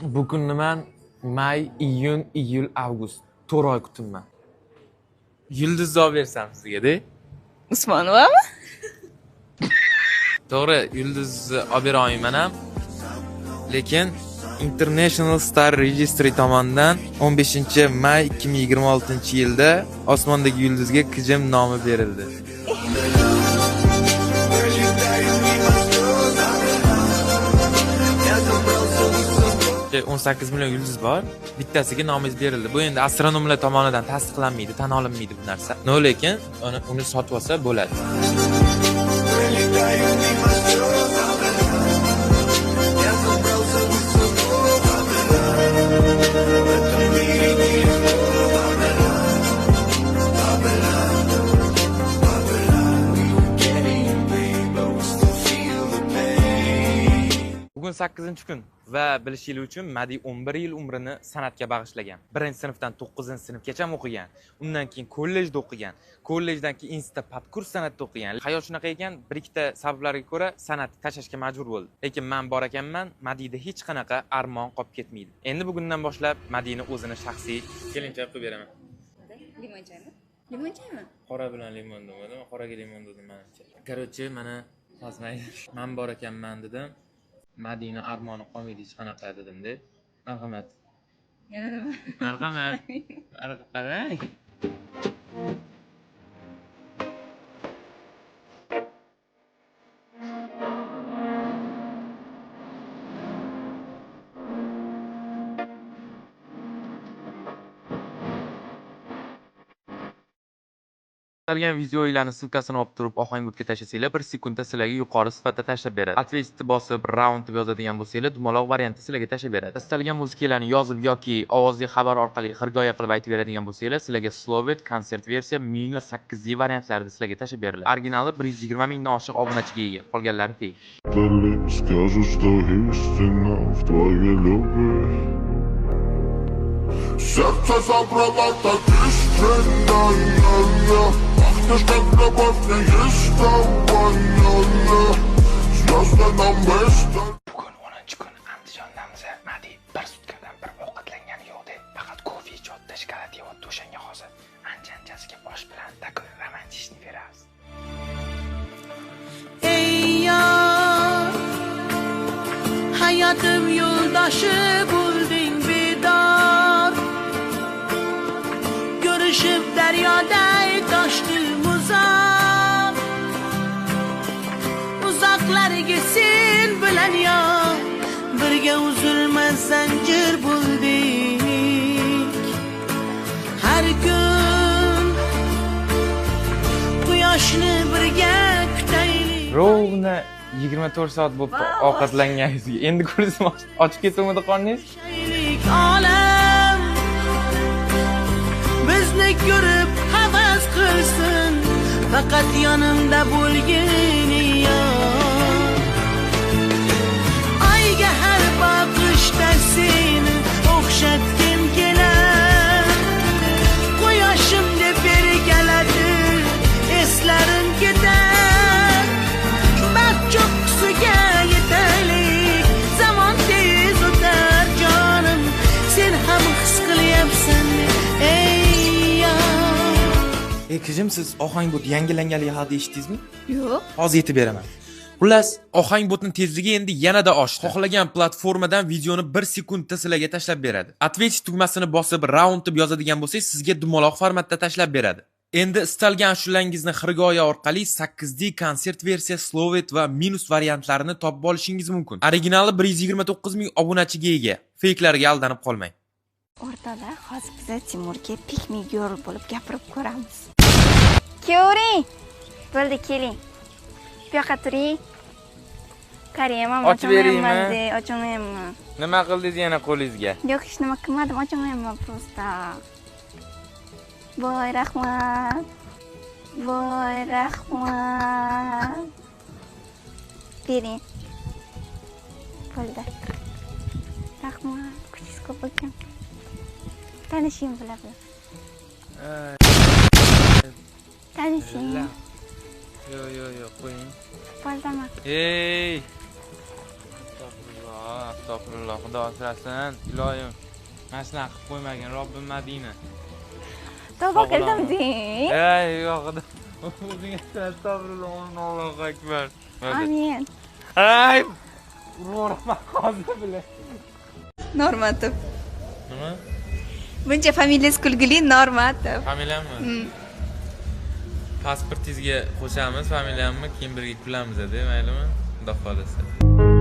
Bu kunni men may, iyun, iyul, avgust 4 oy kutibman. Yulduz olib bersam sizga-da. Usmonovami? To'g'ri, Yulduz olib bera olmayman ham. Lekin International Star Registry tomonidan 15-may 2026-yilda osmondagi yulduzga Qijim nomi berildi. 18 million yulduz bor. Bittasiga nomingiz berildi. Bu endi astronomlar tomonidan tasdiqlanmaydi, tan olinmaydi bu narsa. No, lekin uni sotib olsa bo'ladi. Bugun 8-kun va bilishingiz uchun Madi 11 yil umrini san'atga bag'ishlagan. 1-sinfdan 9-sinfgacha o'qigan. Undan keyin kollejda o'qigan. Kollejdan keyin institut padkurs san'atda o'qigan. Hayot shunaqa ekan, bir ikkita sabablarga ko'ra san'atni tashlashga majbur bo'ldi. Lekin men bor ekanman, Madida hech qanaqa armon qolib ketmaydi. Endi bugundan boshlab Madini o'zini shaxsiy kelinchak qilib beraman. Limon choymi? Limon choymi? Qora bilan limon dedim, qoraga limon dedim menimcha. Короче, mana hozmaydi. Men bor ekanman dedim. Madina armoni qolmaydi hech qanaqa dedim-da. Marhamat. Yana nima? Marhamat. Qarang. Qolgan videolarni silkasini olib turib Ohangbudga tashlasanglar 1 sekundda sizlarga yuqori sifatda tashlab beradi. Ответьте bosib round deb yozadigan bo'lsanglar, dumaloq variantda sizlarga tashlab beradi. Istalgan muzikalarni yozib yoki ovozli xabar orqali xirgoya qilib aytib beradigan bo'lsanglar, sizlarga Slovet konsert versiya minus 8 d variantlarida sizlarga tashlab beriladi. Originali 120 mingdan oshiq obunachiga ega. Qolganlari fake. Скажут, что истина в твоей любви. Сердце забрала так истинная. Пахнешь как любовь неистовая. Звезды нам место. Bugun 10-kun Andijondamiz. Madi bir sutkadan bir ovqatlangani yo'q deb faqat kofe ichotda shikolat yeb o'shanga hozir ancha-anchasiga bosh bilan takir romantikni beramiz. Ey yar, hayatım yoldaşı buldun bedar. Görüşüp deryada taştım uzak. Uzaklar gitsin bilen ya, birge üzülmez zincir bulduk. Her gün quyoshni birga kutaylik. Rovna 24 soat bo'lib ovqatlanganingizga endi ko'rsam ochib ketmadi qorningiz? Şeylik alem bizni ko'rib havas qilsin, faqat yonimda bo'lgin ya. Ayga har boqishda seni o'xshatgim kelar. Quyoshim deb beri keladi, eslarim ketar. Baxt cho'qqisiga yetaylik, zamon tez o'tar jonim. Sen ham his qilyapsan ey yar. Qizim, siz Ohangbud yangilanganligi haqida eshitdingizmi? Yo'q. Hozir yetib beraman. Xullas, Ohangbudning tezligi endi yanada oshdi. Xohlagan platformadan videoni 1 sekundda sizlarga tashlab beradi. Ответить tugmasini bosib round deb yozadigan bo'lsangiz, sizga dumaloq formatda tashlab beradi. Endi istalgan ashularingizni xirgoya orqali 8D konsert versiya, Slovet va minus variantlarini topib olishingiz mumkin. Originali 129 ming obunachiga ega. Fake'larga aldanib qolmang. O'rtada hozir biz Timurga pick me girl bo'lib gapirib ko'ramiz. Ko'ring. Bo'ldi, keling. Bu yoqqa turing. Qarayman, Ochib beraymi? ochamayman. Nima qildingiz yana qo'lingizga? Yo'q, hech nima qilmadim, ochamayman prosta. Voy rahmat. Voy rahmat. Bering. Bo'ldi. Rahmat. Kuchingiz ko'p ekan. Tanishing biladi. Tanishing. Yo'q, qo'ying. Bo'ldi. Ey! Astagfirullah. Astagfirullah, xudo asrasin. Iloyim. Mana shunaqa qilib qo'ymagin, Robbim Madina. Tavba qildim deng. Ey, yo'q. O'zingga astagfirullah, Allohu akbar. Amin. Ay! Urmoqman hozir bile. Normatov. Nima? Buncha familiyangiz kulgili, Normatov. Familiyammi? Pasportingizga qo'shamiz familiyamni, keyin birga kulamiz, maylimi? Xudo xolasa.